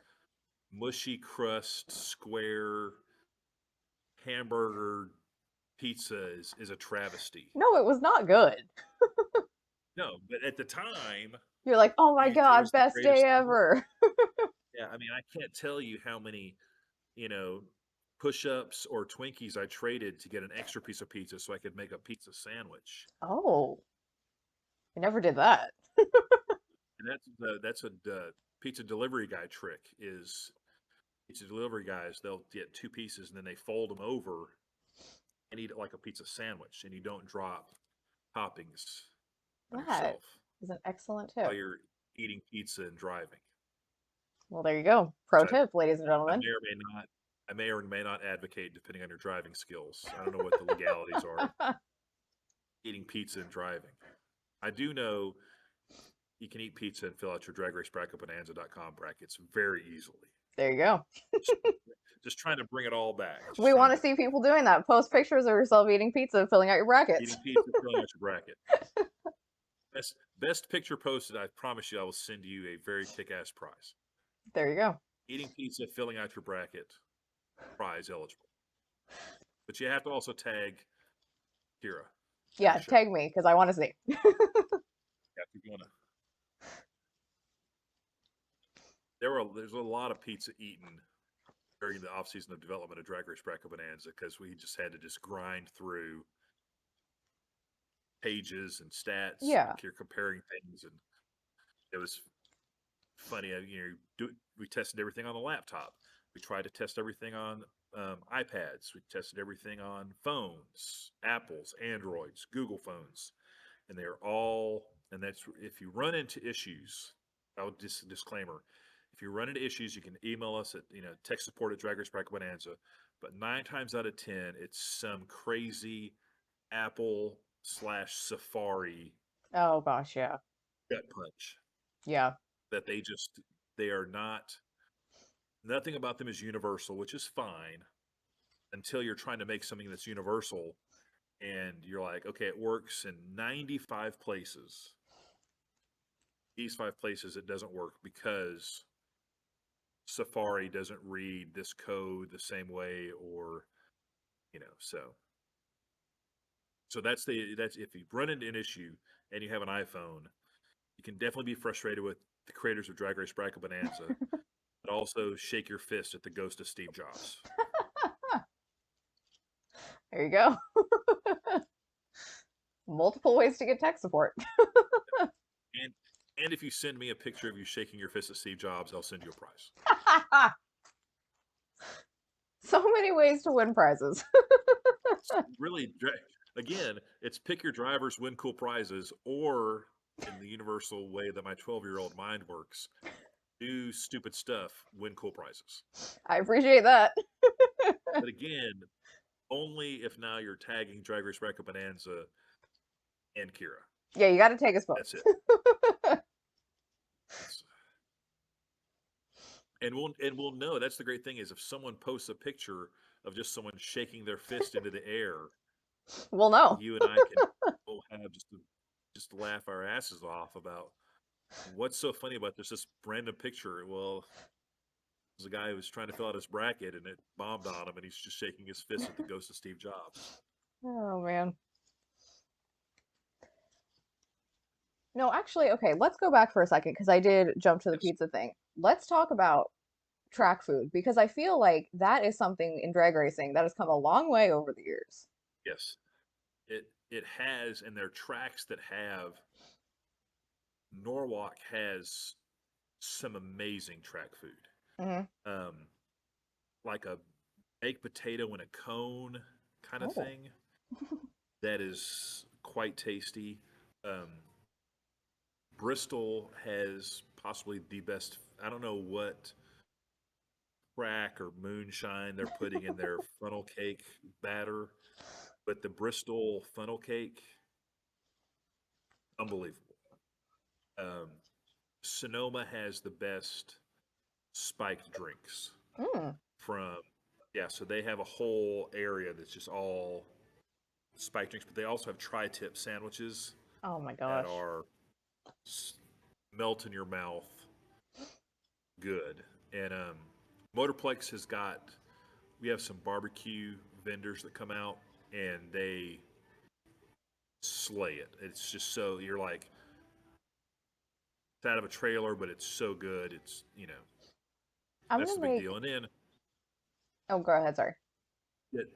mushy crust square hamburger pizza is a travesty. No, it was not good. No, but at the time, You're like, "Oh my it God, was the best day greatest thing. ever." Yeah, I mean, I can't tell you how many, you know, push-ups or Twinkies I traded to get an extra piece of pizza so I could make a pizza sandwich. Oh, I never did that. And that's a pizza delivery guy trick is pizza delivery guys, they'll get two pieces and then they fold them over and eat it like a pizza sandwich, and you don't drop toppings on That yourself is an excellent while tip. you're eating pizza and driving. Well, there you go. Which Pro tip, ladies and I gentlemen. may or may not I may or may not advocate depending on your driving skills. I don't know what the legalities are of eating pizza and driving. I do know you can eat pizza and fill out your drag race bracket bonanza.com brackets very easily. There you go. Just, just trying to bring it all back. Just We trying want to to see people doing that. Post pictures of yourself eating pizza, filling out your brackets. eating pizza, filling out your bracket. Best picture posted. I promise you, I will send you a very kick-ass prize. There you go. Eating pizza, filling out your bracket, prize eligible. But you have to also tag Kyra in the Yeah, show. tag me because I want to see. Yeah, if you're gonna. There's a lot of pizza eaten during the off season of development of Drag Race Bracket Bonanza because we just had to just grind through pages and stats, and Yeah. you're comparing things, and it was funny. We tested everything on the laptop. We tried to test everything on iPads. We tested everything on phones, Apples, Androids, Google phones, and they're all. And that's if you run into issues. I'll just disclaimer. If you run into issues, you can email us at tech support at Drag Race Bracket Bonanza. But 9 times out of 10, it's some crazy Apple/Safari Oh gosh, yeah. gut punch Yeah. that they are not. Nothing about them is universal, which is fine until you're trying to make something that's universal and you're like, okay, it works in 95 places. These 5 places it doesn't work because Safari doesn't read this code the same way, or so So that's if you run into an issue and you have an iPhone, you can definitely be frustrated with the creators of Drag Race Bracket Bonanza, but also shake your fist at the ghost of Steve Jobs. There you go. Multiple ways to get tech support. And and if you send me a picture of you shaking your fist at Steve Jobs, I'll send you a prize. So many ways to win prizes. Really, again, it's pick your drivers, win cool prizes, or in the universal way that my 12-year-old mind works, do stupid stuff, win cool prizes. I appreciate that. But again, only if now you're tagging Drag Race Bracket Bonanza and Kyra. Yeah, you got to take us both. That's it. And we'll know. That's the great thing is if someone posts a picture of just someone shaking their fist into the air, We'll know. you and I can we'll have just laugh our asses off about what's so funny about this random picture. Well, there's a guy who was trying to fill out his bracket and it bombed on him, and he's just shaking his fist at the ghost of Steve Jobs. Oh man. No, actually, okay, let's go back for a second because I did jump to the Yes, pizza thing. Let's talk about track food because I feel like that is something in drag racing that has come a long way over the years. yes. It has, and there are tracks that have. Norwalk has some amazing track food. Hmm. Um, like a baked potato in a cone kind of Oh. thing that is quite tasty. Um, Bristol has possibly the best. I don't know what crack or moonshine they're putting in their funnel cake batter, but the Bristol funnel cake, unbelievable. Um, Sonoma has the best spiked drinks Mm. from, yeah, so they have a whole area that's just all spiked drinks, but they also have tri-tip sandwiches Oh my that gosh. are melt in your mouth good. And Motorplex has got, we have some barbecue vendors that come out and they slay it. It's just so, you're like, it's out of a trailer, but it's so good. It's, I'm that's gonna the big make. deal. And then, Oh, go ahead. Sorry. it,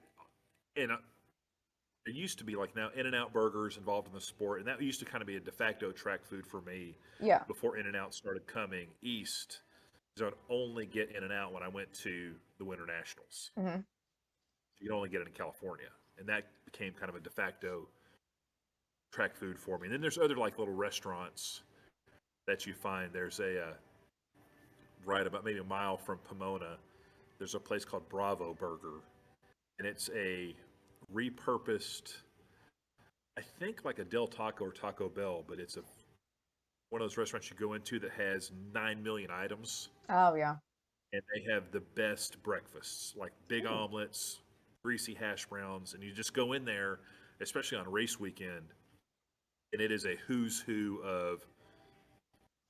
and there used to be like now In-N-Out Burgers involved in the sport, and that used to kind of be a de facto track food for me Yeah. before In-N-Out started coming east. So I'd only get In-N-Out when I went to the Winter Nationals. Hmm. You could only get it in California, and that became kind of a de facto track food for me. And then there's other like little restaurants that you find. There's right about maybe a mile from Pomona. There's a place called Bravo Burger, and it's a repurposed, I think like a Del Taco or Taco Bell, but it's one of those restaurants you go into that has 9 million items, Oh yeah. and they have the best breakfasts, like big Ooh. omelets, greasy hash browns, and you just go in there, especially on race weekend, and it is a who's who of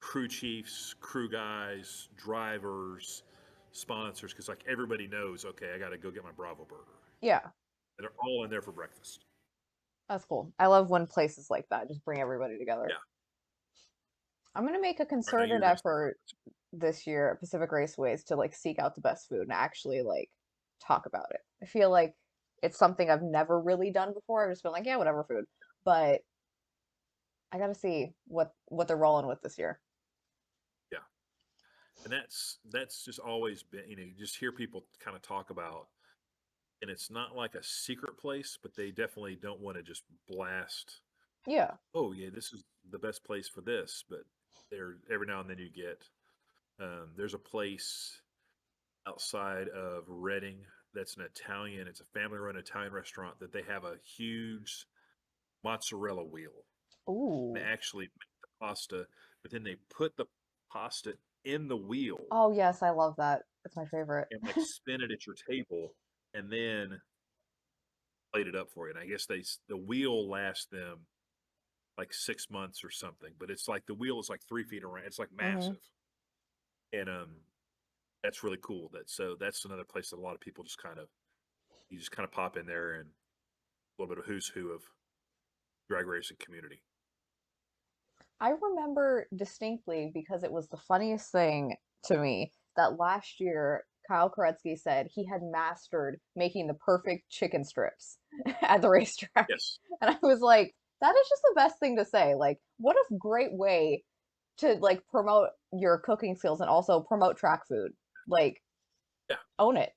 crew chiefs, crew guys, drivers, sponsors, because like everybody knows, okay, I got to go get my Bravo burger, Yeah. and they're all in there for breakfast. That's cool. I love when places like that just bring everybody together. Yeah, I'm gonna make a right now concerted you're going to say effort this year at Pacific Raceways to like seek out the best food and actually like talk about it. I feel like it's something I've never really done before. I've just been like, yeah, whatever food. But I gotta see what they're rolling with this year. yeah, and that's just always been, you just hear people kind of talk about, and it's not like a secret place, but they definitely don't want to just blast, Yeah. oh yeah, this is the best place for this, but there every now and then you get, there's a place outside of Reading that's an Italian, it's a family run Italian restaurant that they have a huge mozzarella wheel. They Ooh. actually make the pasta, but then they put the pasta in the wheel Oh yes, I love that. It's my favorite. and like spin it at your table and then plate it up for you. And I guess the wheel lasts them like 6 months or something, but it's like the wheel is like 3 feet around. It's like Hmm. massive. And that's really cool. That's another place that a lot of people just kind of, you just kind of pop in there and a little bit of who's who of. drag racing community. I remember distinctly because it was the funniest thing to me that last year Kyle Koretsky said he had mastered making the perfect chicken strips at the racetrack. Yes. And I was like, that is just the best thing to say. Like, what a great way to like promote your cooking skills and also promote track food. Like, Yeah. own it.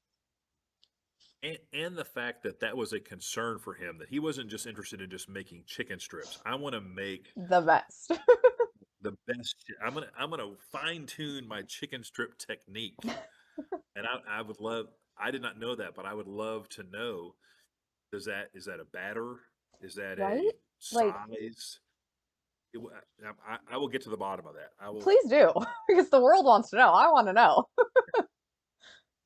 And the fact that that was a concern for him, that he wasn't just interested in just making chicken strips. I want to make The best. the best. I'm gonna fine tune my chicken strip technique, and I would love. I did not know that, but I would love to know. Is that a batter? Is that Right? a Like, size? It, I will get to the bottom of that. I will. please do because the world wants to know. I want to know.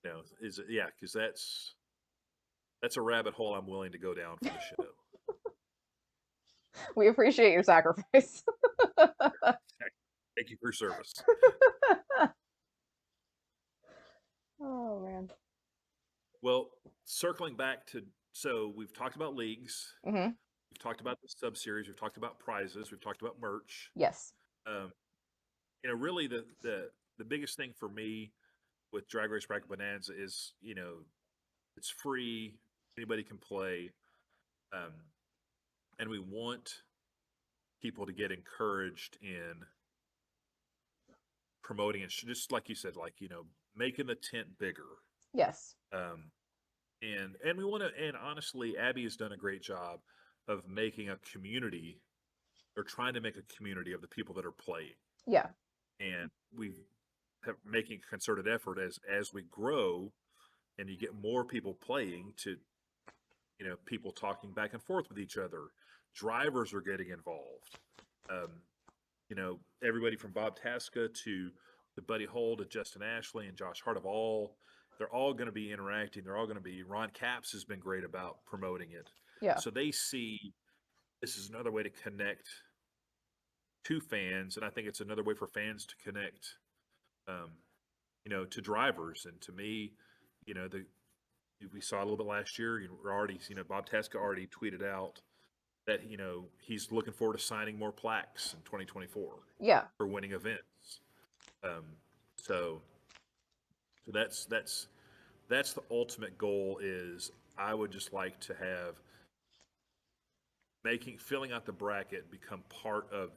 You know, is it, yeah, because that's a rabbit hole I'm willing to go down for the show. We appreciate your sacrifice. Thank you for your service. Oh man. Well, circling back to so we've talked about leagues, Hmm. we've talked about the sub series, we've talked about prizes, we've talked about merch. Yes. Um, really the biggest thing for me with Drag Race Bracket Bonanza is it's free, anybody can play, um, and we want people to get encouraged in promoting it, just like you said, like making the tent bigger. Yes. Um, and we want to, and honestly, Abby has done a great job of making a community or trying to make a community of the people that are playing, Yeah. and we have making a concerted effort as we grow and you get more people playing to people talking back and forth with each other, drivers are getting involved, um, everybody from Bob Tasca to Buddy Hull to Justin Ashley and Josh Hart they're all going to be interacting. They're all going to be. Ron Capps has been great about promoting it, Yeah. so they see this is another way to connect to fans, and I think it's another way for fans to connect, um, to drivers. And to me, the we saw a little bit last year. We're already, Bob Tasca already tweeted out that he's looking forward to signing more plaques in 2024 Yeah. for winning events. Um, so, so that's the ultimate goal. Is I would just like to have making filling out the bracket become part of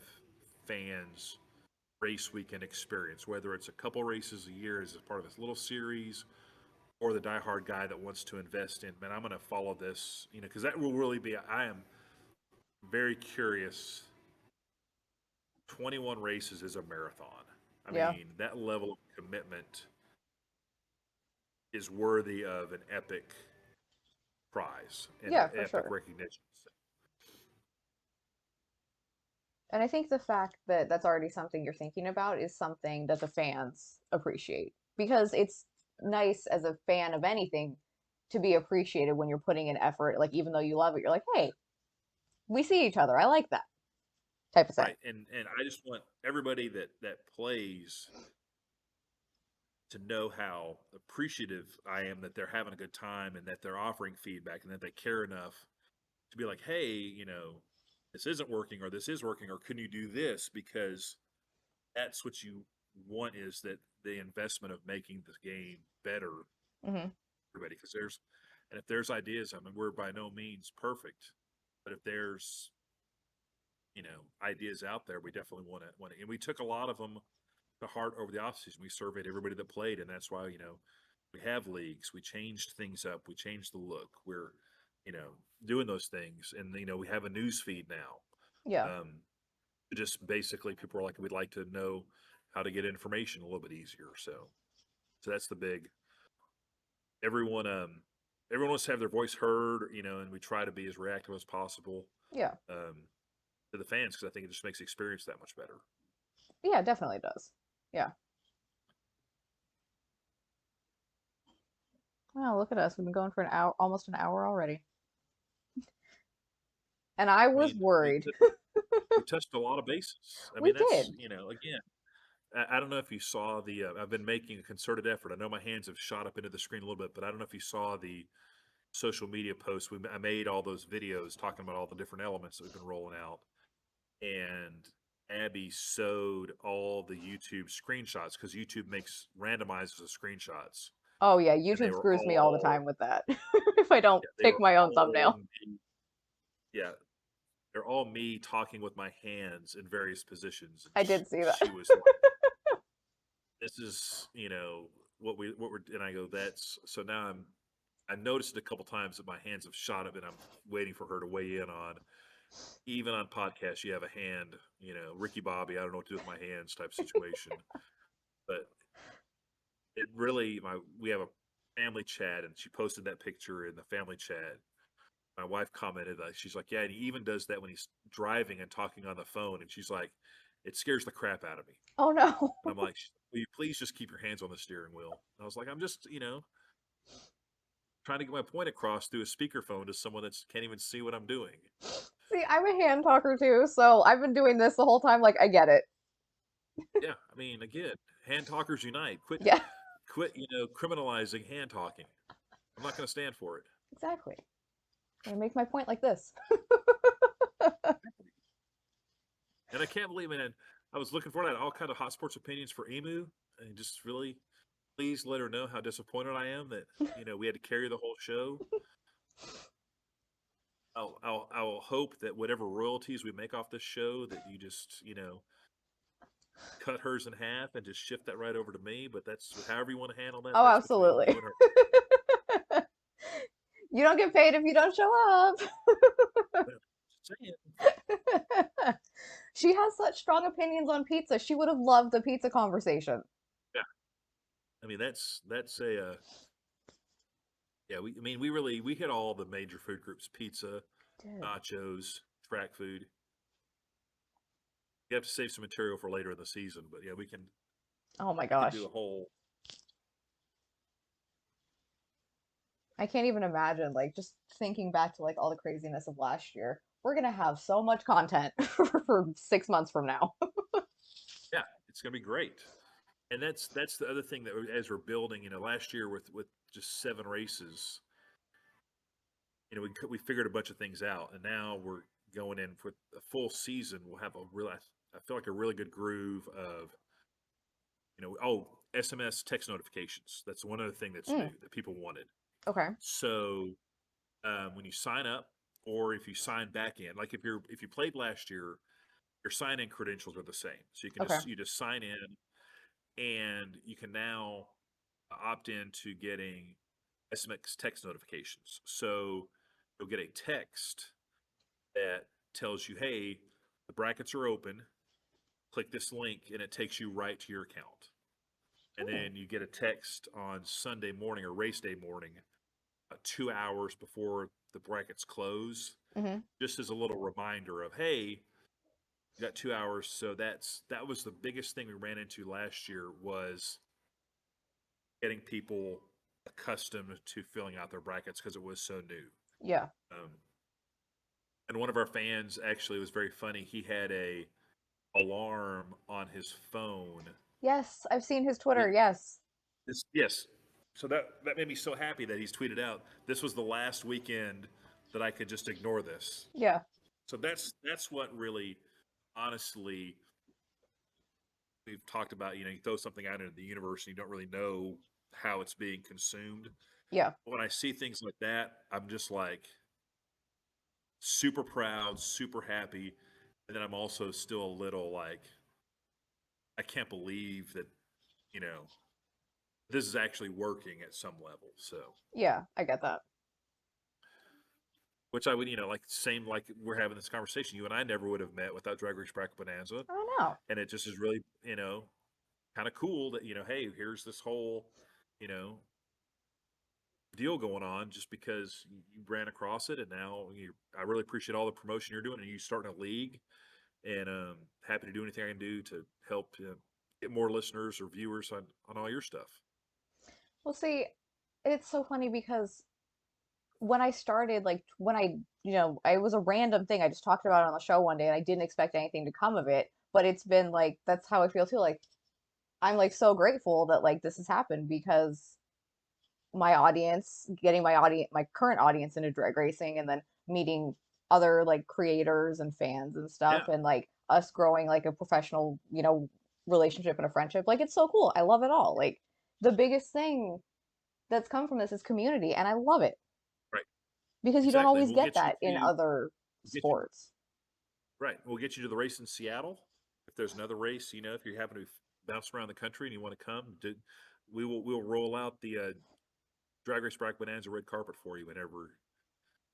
fans race weekend experience, whether it's a couple races a year as a part of this little series or the diehard guy that wants to invest in, man, I'm going to follow this, because that will really be, I am very curious. 21 races is a marathon. I Yeah. mean, that level of commitment is worthy of an epic prize and an Yeah, for epic sure. recognition. And I think the fact that that's already something you're thinking about is something that the fans appreciate because it's nice as a fan of anything to be appreciated when you're putting in effort. Like, even though you love it, you're like, hey, we see each other. I like that type of thing. Right. And I just want everybody that plays to know how appreciative I am that they're having a good time and that they're offering feedback and that they care enough to be like, hey, this isn't working or this is working or can you do this? Because that's what you want is that the investment of making the game better Hmm. for everybody. Because if there's ideas, I mean, we're by no means perfect, but if there's, ideas out there, we definitely want to, and we took a lot of them to heart over the offseason. We surveyed everybody that played, and that's why, we have leagues. We changed things up. We changed the look. We're, you know, doing those things, and we have a news feed now. Yeah. Just basically, people are like, we'd like to know how to get information a little bit easier. So that's the big. Everyone, everyone wants to have their voice heard, and we try to be as reactive as possible Yeah. um, to the fans because I think it just makes the experience that much better. Yeah, it definitely does. Yeah. Wow, look at us. We've been going for an hour, almost an hour already. And I I was mean, worried. we touched a lot of bases. I We mean, that's did. again, I don't know if you saw the. I've been making a concerted effort. I know my hands have shot up into the screen a little bit, but I don't know if you saw social media posts. I made all those videos talking about all the different elements that we've been rolling out, and Abby sewed all the YouTube screenshots because YouTube makes randomizes of screenshots, Oh yeah, and they YouTube were screws me all the all time with that. If I don't yeah, they pick were my own all thumbnail. me, yeah, they're all me talking with my hands in various positions, and I did see that. she was like, "This is what we're," and I go, "That's," so now I noticed it a couple times that my hands have shot up, and I'm waiting for her to weigh in on. Even on podcasts, you have a hand, Ricky Bobby, I don't know what to do with my hands type situation. But it really, we have a family chat, and she posted that picture in the family chat. My wife commented, she's like, "Yeah, and he even does that when he's driving and talking on the phone." And she's like, "It scares the crap out of me." Oh no. And I'm like, "Will you please just keep your hands on the steering wheel?" And I was like, "I'm just, trying to get my point across through a speakerphone to someone that can't even see what I'm doing." See, I'm a hand talker too, so I've been doing this the whole time. Like, I get it. Yeah, I mean, again, hand talkers unite. Yeah, Quit, criminalizing hand talking. I'm not going to stand for it. exactly. I make my point like this. And I can't believe, man, I was looking for that all kind of hot sports opinions for Emu, and just really, please let her know how disappointed I am that we had to carry the whole show. I'll hope that whatever royalties we make off this show, that you just cut hers in half and just shift that right over to me. But that's however you want to handle that. Oh, That's between absolutely. you and her. You don't get paid if you don't show up. Well, just saying. She has such strong opinions on pizza. She would have loved the pizza conversation. Yeah, I mean that's a yeah. I mean we hit all the major food groups: pizza, Did. nachos, track food. You have to save some material for later in the season, but yeah, Oh my we could do gosh. a whole. I can't even imagine, like, just thinking back to like all the craziness of last year. We're gonna have so much content for 6 months from now. Yeah, it's gonna be great. And that's the other thing that as we're building, last year with just 7 races, we figured a bunch of things out, and now we're going in for a full season. We'll have I feel like a really good groove of SMS text notifications. That's one other thing that's new Mm, that people wanted. okay. So when you sign up, or if you sign back in, like if you played last year, your sign in credentials are the same. So Okay. you just sign in, and you can now opt in to getting SMS text notifications. So you'll get a text that tells you, "Hey, the brackets are open. Click this link," and it takes you right to your account. And Mm, then you get a text on Sunday morning or race day morning, 2 hours before the brackets close, hmm. just as a little reminder of, "Hey, you got 2 hours." So that was the biggest thing we ran into last year, was getting people accustomed to filling out their brackets because it was so new. Yeah. Um, and one of our fans, actually, was very funny. He had a alarm on his phone. Yes, I've seen his Twitter. That Yes. yes. So that made me so happy that he's tweeted out, "This was the last weekend that I could just ignore this." Yeah. So that's what really, honestly, we've talked about. You throw something out into the universe and you don't really know how it's being consumed. Yeah. When I see things like that, I'm just like super proud, super happy, and then I'm also still a little like, I can't believe that you know this is actually working at some level. So, Yeah. I get that. which I would, like, same, like we're having this conversation. You and I never would have met without Drag Race Bracket Bonanza, I know. and it just is really, kind of cool that hey, here's this whole, you know, deal going on just because you ran across it, and now I really appreciate all the promotion you're doing, and you starting a league, and happy to do anything I can do to help get more listeners or viewers on all your stuff. Well, see, it's so funny because when I started, like when it was a random thing. I just talked about it on the show one day and I didn't expect anything to come of it. But it's been like, that's how I feel too. Like, I'm like so grateful that like this has happened because my audience, getting my current audience into drag racing, and then meeting other like creators and fans and stuff, Yeah, and like us growing like a professional, relationship and a friendship. Like it's so cool. I love it all. Like the biggest thing that's come from this is community, and I love it right. because you don't Exactly. always get that in other We'll get you sports. right. We'll get you to the race in Seattle. If there's another race, if you happen to bounce around the country and you want to come, we'll roll out the Drag Race Brack Bonanza red carpet for you whenever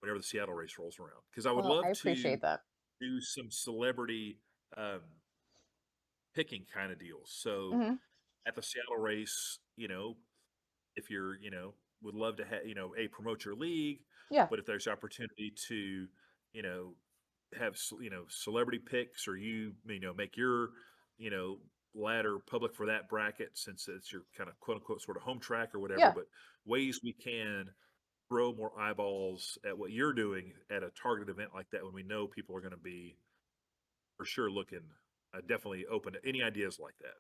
the Seattle race rolls around. Because I would Well, I love to appreciate that. do some celebrity um, picking kind of deals. So Hmm. at the Seattle race, if you're, would love to have, promote your league, Yeah, but if there's opportunity to, you know, have, celebrity picks, or make your, you know, ladder public for that bracket, since it's your kind of quote unquote sort of home track or whatever, yeah, but ways we can throw more eyeballs at what you're doing at a targeted event like that, when we know people are going to be for sure looking, definitely open to any ideas like that.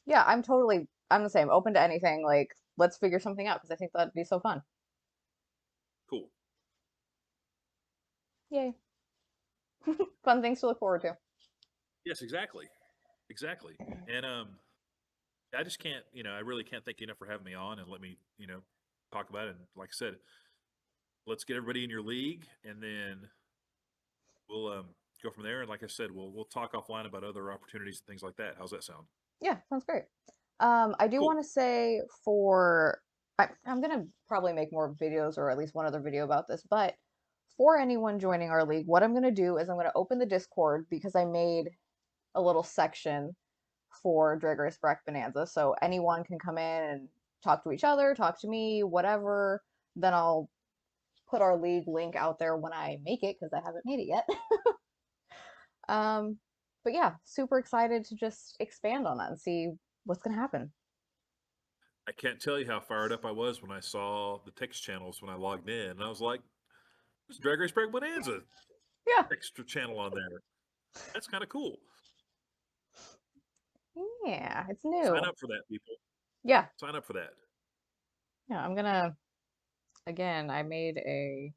yeah. I'm the same, open to anything. Like, let's figure something out because I think that'd be so fun. Cool. Yay. Fun things to look forward to. Yes, exactly. Exactly. And I just can't, I really can't thank you enough for having me on and let me, talk about it. And like I said, let's get everybody in your league, and then we'll go from there. And like I said, we'll talk offline about other opportunities and things like that. How's that sound? Yeah, sounds great. I do Cool. want to say I'm gonna probably make more videos or at least one other video about this, but for anyone joining our league, what I'm gonna do is I'm gonna open the Discord because I made a little section for Drag Race Breck Bonanza, so anyone can come in and talk to each other, talk to me, whatever. Then I'll put our league link out there when I make it because I haven't made it yet. um, but yeah, super excited to just expand on that and see what's gonna happen. I can't tell you how fired up I was when I saw the text channels when I logged in. And I was like, there's Drag Race Break Bonanza Yeah, extra channel on there. That's kind of cool. yeah, it's Sign new. up for that, people. Yeah, Sign up for that. yeah, I'm gonna, again, I made a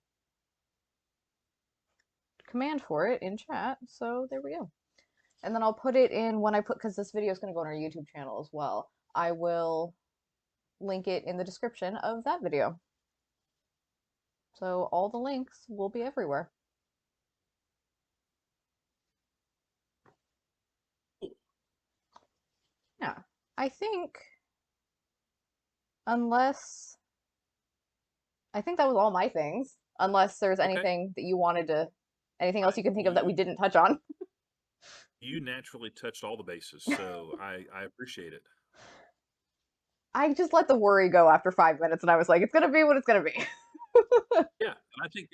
command for it in chat, so there we go. And then I'll put it in when I put, because this video is gonna go on our YouTube channel as well. I will link it in the description of that video. So all the links will be everywhere. Cool. Yeah, I think, unless, I think that was all my things, unless there's Okay. anything that you wanted to, anything I, else you can think of that we you didn't touch on. you naturally touched all the bases, so I appreciate it. I just let the worry go after 5 minutes and I was like, it's gonna be what it's gonna be. Yeah, and I think,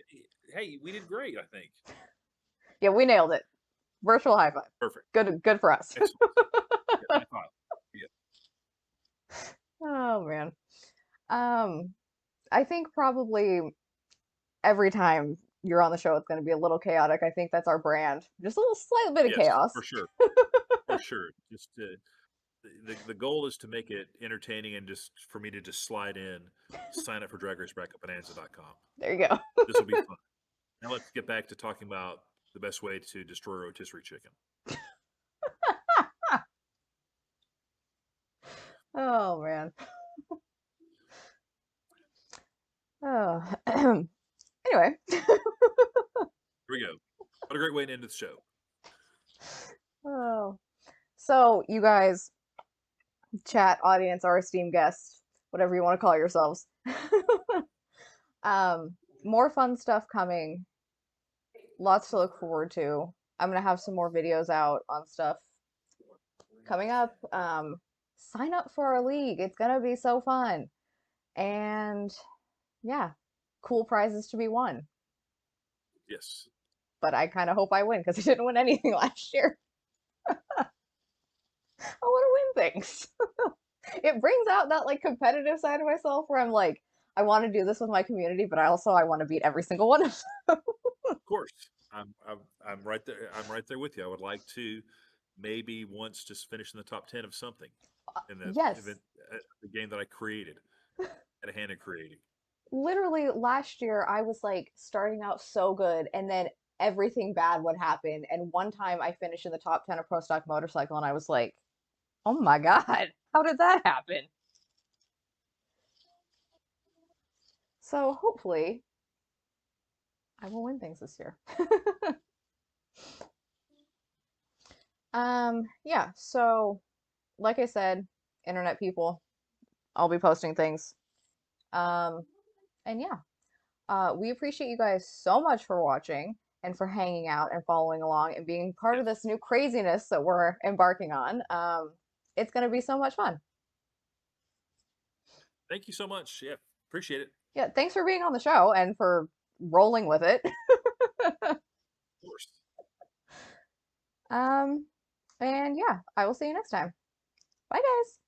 hey, we did great. I think Yeah, we nailed it. Virtual high five. perfect, Good for us. excellent. Yeah, high five. Yeah, Oh man. Um, I think probably every time you're on the show, it's going to be a little chaotic. I think that's our brand. Just a little slight bit of yes, chaos. for sure, for sure. Just the goal is to make it entertaining, and just for me to just slide in, sign up for DragRaceBackupBonanza.com. There you go. This will be fun. Now let's get back to talking about the best way to destroy rotisserie chicken. Oh man. Oh. Anyway. Here we go. What a great way to end the show. Oh. So you guys, chat audience, our esteemed guests, whatever you want to call yourselves. um, more fun stuff coming. Lots to look forward to. I'm gonna have some more videos out on stuff coming up. Sign up for our league. It's gonna be so fun. And yeah, cool prizes to be won. Yes. But I kind of hope I win because I didn't win anything last year. I want to win things. It brings out that like competitive side of myself where I'm like, I want to do this with my community, but I want to beat every single one of them. Of course. I'm right there. I'm right there with you. I would like to maybe once just finish in the top 10 of something in the Yes. event, the game that I created. Had a hand in creating. Literally last year I was like starting out so good and then everything bad would happen. And one time I finished in the top 10 of Pro Stock Motorcycle and I was like, oh my God, how did that happen? So hopefully I will win things this year. Yeah, so like I said, internet people, I'll be posting things. Um, and yeah, we appreciate you guys so much for watching and for hanging out and following along and being part of this Yes. new craziness that we're embarking on. It's going to be so much fun. Thank you so much. Yeah, appreciate it. Yeah, thanks for being on the show and for rolling with it. Of course. Um, and yeah, I will see you next time. Bye, guys.